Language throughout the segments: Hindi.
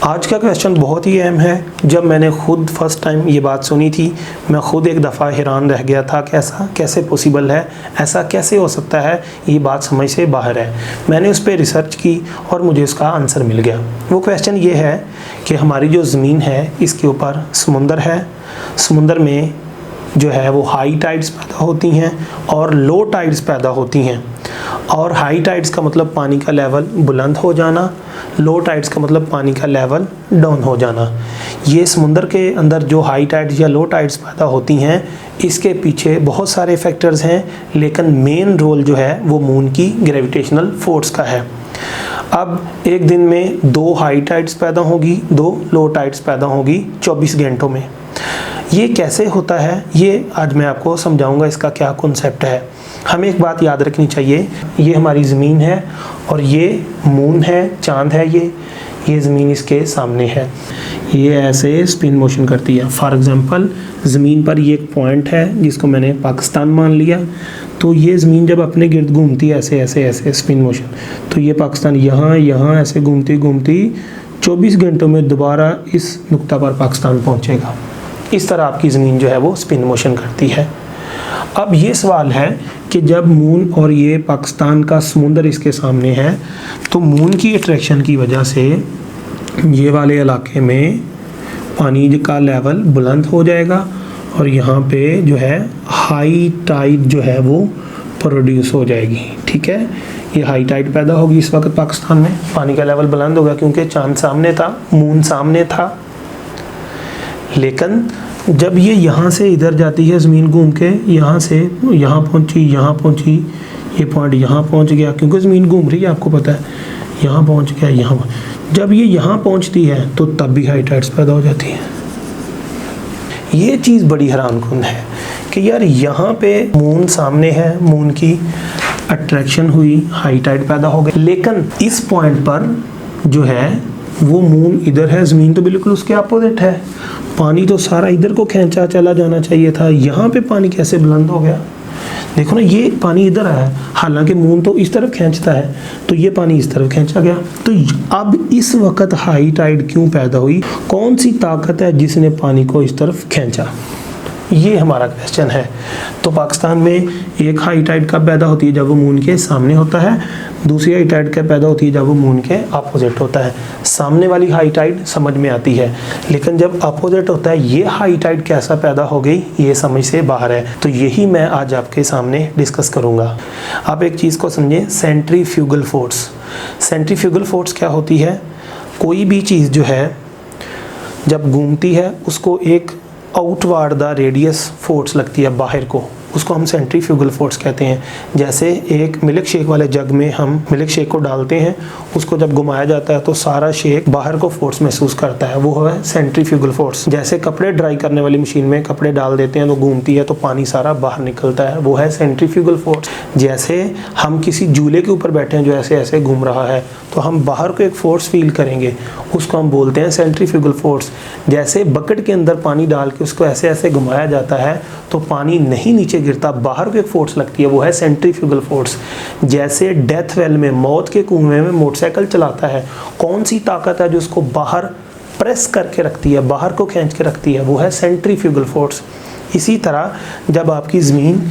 आज का क्वेश्चन बहुत ही अहम है। जब मैंने खुद फर्स्ट टाइम ये बात सुनी थी, मैं खुद एक दफ़ा हैरान रह गया था कि ऐसा कैसे पॉसिबल है, ऐसा कैसे हो सकता है, ये बात समझ से बाहर है। मैंने उस पर रिसर्च की और मुझे उसका आंसर मिल गया। वो क्वेश्चन ये है कि हमारी जो ज़मीन है इसके ऊपर समुंदर है, समुंदर में जो है वो हाई टाइड्स पैदा होती हैं और लो टाइड्स पैदा होती हैं। और हाई टाइड्स का मतलब पानी का लेवल बुलंद हो जाना, लो टाइड्स का मतलब पानी का लेवल डाउन हो जाना। ये समुंदर के अंदर जो हाई टाइड्स या लो टाइड्स पैदा होती हैं, इसके पीछे बहुत सारे फैक्टर्स हैं, लेकिन मेन रोल जो है वो मून की ग्रेविटेशनल फोर्स का है। अब एक दिन में 2 हाई टाइड्स पैदा होगी, 2 लो टाइड्स पैदा होगी 24 घंटों में। ये कैसे होता है, ये आज मैं आपको समझाऊंगा, इसका क्या कॉन्सेप्ट है। हमें एक बात याद रखनी चाहिए, ये हमारी ज़मीन है और ये मून है, चांद है, ये ज़मीन इसके सामने है। ये ऐसे स्पिन मोशन करती है। फॉर एग्जांपल ज़मीन पर ये एक पॉइंट है जिसको मैंने पाकिस्तान मान लिया, तो ये ज़मीन जब अपने गिर्द घूमती है ऐसे ऐसे ऐसे स्पिन मोशन, तो ये पाकिस्तान यहाँ ऐसे घूमती घूमती 24 घंटों में दोबारा इस नुक्ता पर पाकिस्तान पहुँचेगा। इस तरह आपकी ज़मीन जो है वो स्पिन मोशन करती है। अब ये सवाल है कि जब मून और ये पाकिस्तान का समुंदर इसके सामने है, तो मून की अट्रैक्शन की वजह से ये वाले इलाके में पानी का लेवल बुलंद हो जाएगा और यहाँ पे जो है हाई टाइड जो है वो प्रोड्यूस हो जाएगी। ठीक है, ये हाई टाइड पैदा होगी इस वक्त पाकिस्तान में, पानी का लेवल बुलंद होगा क्योंकि चांद सामने था, मून सामने था। लेकिन जब ये यहाँ से इधर जाती है ज़मीन घूम के, यहाँ से यहाँ पहुँची, ये पॉइंट यहाँ पहुँच गया क्योंकि ज़मीन घूम रही है, आपको पता है, यहाँ पहुँच गया, यहाँ। जब ये यहाँ पहुँचती है तो तब भी हाई टाइड्स पैदा हो जाती है। ये चीज़ बड़ी हैरानकुन है कि यार यहाँ पे मून सामने है, मून की अट्रैक्शन हुई, हाई टाइड पैदा हो गई, लेकिन इस पॉइंट पर जो है वो मून इधर है, ज़मीन तो बिल्कुल उसके अपोजिट है। पानी तो सारा इधर को खींचा चला जाना चाहिए था, यहाँ पे पानी कैसे बुलंद हो गया? देखो ना, ये पानी इधर आया, हालांकि मून तो इस तरफ खींचता है, तो ये पानी इस तरफ खींचा गया। तो अब इस वक्त हाई टाइड क्यों पैदा हुई? कौन सी ताकत है जिसने पानी को इस तरफ खींचा? ये हमारा क्वेश्चन है। तो पाकिस्तान में एक हाई टाइड कब पैदा होती है? जब वो मून के सामने होता है। दूसरी हाई टाइड कब पैदा होती है? जब वो मून के अपोजिट होता है। सामने वाली हाई टाइड समझ में आती है, लेकिन जब अपोजिट होता है ये हाई टाइड कैसा पैदा हो गई, ये समझ से बाहर है। तो यही मैं आज आपके सामने डिस्कस करूँगा। आप एक चीज़ को समझें, सेंट्रीफ्यूगल फोर्स। सेंट्रीफ्यूगल फोर्स क्या होती है? कोई भी चीज़ जो है जब घूमती है उसको एक आउटवर्ड द रेडियस फोर्स लगती है बाहर को, उसको हम सेंट्रीफ्यूगल फोर्स कहते हैं। जैसे एक मिल्क शेक वाले जग में हम मिल्क शेक को डालते हैं, उसको जब घुमाया जाता है तो सारा शेक बाहर को फोर्स महसूस करता है, वो है सेंट्रीफ्यूगल फोर्स। जैसे कपड़े ड्राई करने वाली मशीन में कपड़े डाल देते हैं तो घूमती है तो पानी सारा बाहर निकलता है, वो है सेंट्रीफ्यूगल फोर्स। जैसे हम किसी झूले के ऊपर बैठे हैं जो ऐसे ऐसे घूम रहा है, तो हम बाहर को एक फोर्स फील करेंगे, उसको हम बोलते हैं सेंट्रीफ्यूगल फोर्स। जैसे बकेट के अंदर पानी डाल के उसको ऐसे ऐसे घुमाया जाता है तो पानी नहीं नीचे गिरता, बाहर को एक फोर्स लगती है, वो है सेंट्रीफ्यूगल फोर्स। जैसे डेथ वेल में, मौत के कुएं में मोटरसाइकिल चलाता है, कौन सी ताकत है जो उसको बाहर प्रेस करके रखती है, बाहर को खींच के रखती है, वो है सेंट्रीफ्यूगल फोर्स। इसी तरह जब आपकी ज़मीन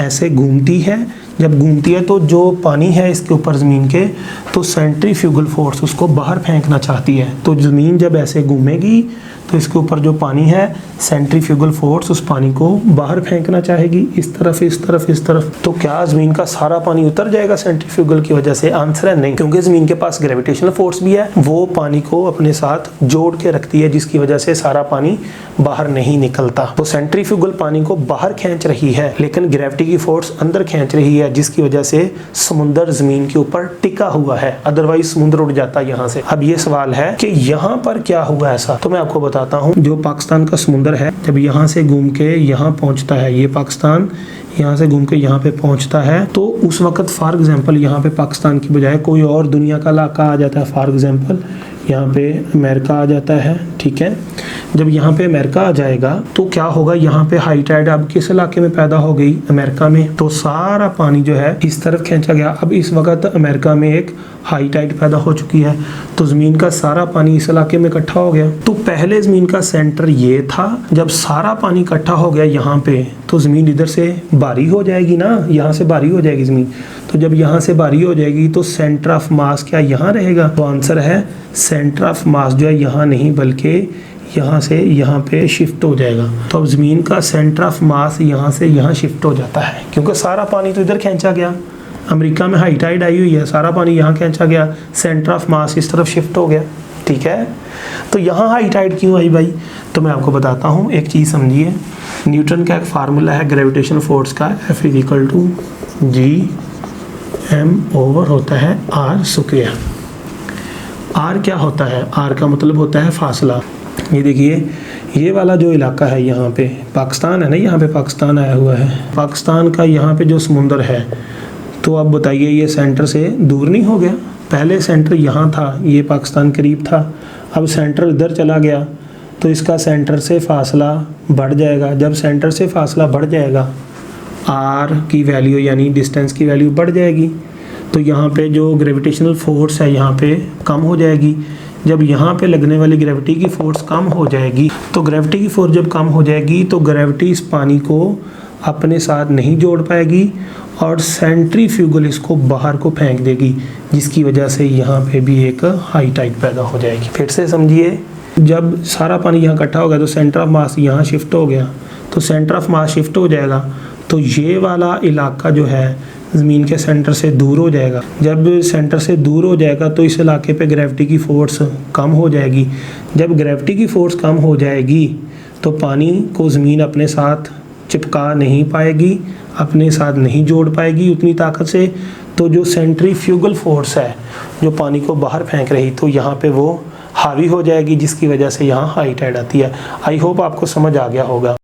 ऐसे घूमती है, जब घूमती है तो जो पानी है इसके ऊपर ज़मीन के, तो सेंट्रीफ्यूगल फोर्स उसको बाहर फेंकना चाहती है। तो ज़मीन जब ऐसे घूमेगी तो इसके ऊपर जो पानी है, सेंट्रीफ्यूगल फोर्स उस पानी को बाहर फेंकना चाहेगी, इस तरफ इस तरफ इस तरफ। तो क्या ज़मीन का सारा पानी उतर जाएगा सेंट्रीफ्यूगल की वजह से? आंसर है नहीं, क्योंकि ज़मीन के पास ग्रेविटेशनल फोर्स भी है, वो पानी को अपने साथ जोड़ के रखती है, जिसकी वजह से सारा पानी बाहर नहीं निकलता। तो सेंट्रीफ्यूगल पानी को बाहर खींच रही है, लेकिन ग्रेविटी की फोर्स अंदर खींच रही है, जिसकी वजह से समुंदर ज़मीन के ऊपर टिका हुआ है, अदरवाइज समुद्र उड़ जाता है यहाँ से। अब ये सवाल है कि यहाँ पर क्या हुआ ऐसा, तो मैं आपको बताता हूँ। जो पाकिस्तान का समुंदर है, जब यहाँ से घूम के यहाँ पहुँचता है, ये पाकिस्तान यहाँ से घूम के यहाँ पे पहुँचता है, तो उस वक्त फॉर एग्जांपल यहाँ पे पाकिस्तान की बजाय कोई और दुनिया का इलाका आ जाता है। फॉर एग्जांपल यहाँ पे अमेरिका आ जाता है, ठीक है, जब यहाँ पे अमेरिका आ जाएगा तो क्या होगा, यहाँ पे हाई टाइड अब किस इलाके में पैदा हो गई, अमेरिका में। तो सारा पानी जो है इस तरफ खींचा गया। अब इस वक्त अमेरिका में एक हाई टाइड पैदा हो चुकी है, तो ज़मीन का सारा पानी इस इलाके में इकट्ठा हो गया। तो पहले ज़मीन का सेंटर ये था, जब सारा पानी इकट्ठा हो गया यहाँ पे, तो ज़मीन इधर से भारी हो जाएगी ना, यहाँ से भारी हो जाएगी ज़मीन। तो जब यहाँ से भारी हो जाएगी तो सेंटर ऑफ मास क्या यहाँ रहेगा? तो आंसर है सेंटर ऑफ मास जो है यहाँ नहीं बल्कि यहाँ से यहाँ पे शिफ्ट हो जाएगा। तो अब ज़मीन का सेंटर ऑफ मास यहाँ से यहाँ शिफ्ट हो जाता है, क्योंकि सारा पानी तो इधर खींचा गया। अमेरिका में हाई टाइड आई हुई है, सारा पानी यहाँ खींचा गया, सेंटर ऑफ मास इस तरफ शिफ्ट हो गया। ठीक है, तो यहाँ हाई टाइड क्यों आई भाई? तो मैं आपको बताता हूँ, एक चीज़ समझिए। न्यूटन का एक फार्मूला है ग्रेविटेशनल फोर्स का, F = G m ओवर होता है R स्क्वायर। R क्या होता है? R का मतलब होता है फासला। ये देखिए, ये वाला जो इलाका है यहाँ पे पाकिस्तान है ना, यहाँ पे पाकिस्तान आया हुआ है। पाकिस्तान का यहाँ पे जो समुंदर है, तो अब बताइए ये सेंटर से दूर नहीं हो गया? पहले सेंटर यहाँ था, ये पाकिस्तान करीब था, अब सेंटर इधर चला गया, तो इसका सेंटर से फासला बढ़ जाएगा। जब सेंटर से फासला बढ़ जाएगा, R की वैल्यू यानी डिस्टेंस की वैल्यू बढ़ जाएगी, तो यहाँ पे जो ग्रेविटेशनल फोर्स है यहाँ पे कम हो जाएगी। जब यहाँ पे लगने वाली ग्रेविटी की फोर्स कम हो जाएगी, तो ग्रेविटी की फोर्स जब कम हो जाएगी तो ग्रेविटी इस पानी को अपने साथ नहीं जोड़ पाएगी और सेंट्रीफ्यूगल इसको बाहर को फेंक देगी, जिसकी वजह से यहाँ पे भी एक हाई टाइड पैदा हो जाएगी। फिर से समझिए, जब सारा पानी यहाँ इकट्ठा हो गया तो सेंटर ऑफ मास यहाँ शिफ्ट हो गया, तो सेंटर ऑफ मास शिफ्ट हो जाएगा, तो ये वाला इलाका जो है ज़मीन के सेंटर से दूर हो जाएगा। जब सेंटर से दूर हो जाएगा तो इस इलाके पे ग्रेविटी की फ़ोर्स कम हो जाएगी। जब ग्रेविटी की फ़ोर्स कम हो जाएगी तो पानी को ज़मीन अपने साथ चिपका नहीं पाएगी, अपने साथ नहीं जोड़ पाएगी उतनी ताकत से। तो जो सेंट्रीफ्यूगल फोर्स है जो पानी को बाहर फेंक रही, तो यहाँ पे वो हावी हो जाएगी, जिसकी वजह से यहाँ हाई टाइड आती है। आई होप आपको समझ आ गया होगा।